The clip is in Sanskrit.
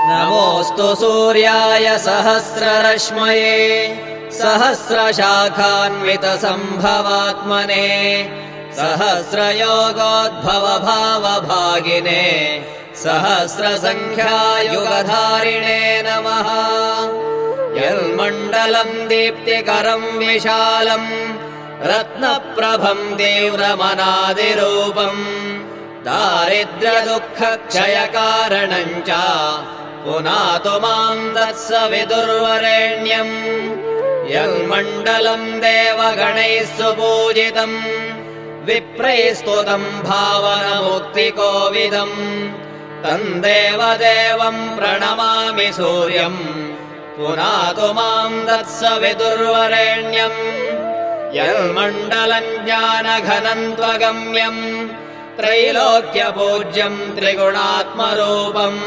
नमोऽस्तु सूर्याय सहस्ररश्मये सहस्रशाखान्वितसम्भवात्मने सहस्रयोगोद्भवभावभागिने सहस्रसङ्ख्यायुगधारिणे नमः। यन्मण्डलम् दीप्तिकरम् विशालम् रत्नप्रभम् तीव्रमनादिरूपम् दारिद्र्यदुःखक्षयकारणम् च पुनातु माम् तत्सवितुर्वरेण्यम्। यन्मण्डलम् देवगणैः सुपूजितम् विप्रैः स्तुतम् भावनमुक्तिकोविदम् तम् देवदेवम् प्रणमामि सूर्यम् पुनातु माम् तत्सवितुर्वरेण्यम्। यन्मण्डलम् ज्ञानघनम् त्वगम्यम् त्रैलोक्यपूज्यम् त्रिगुणात्मरूपम्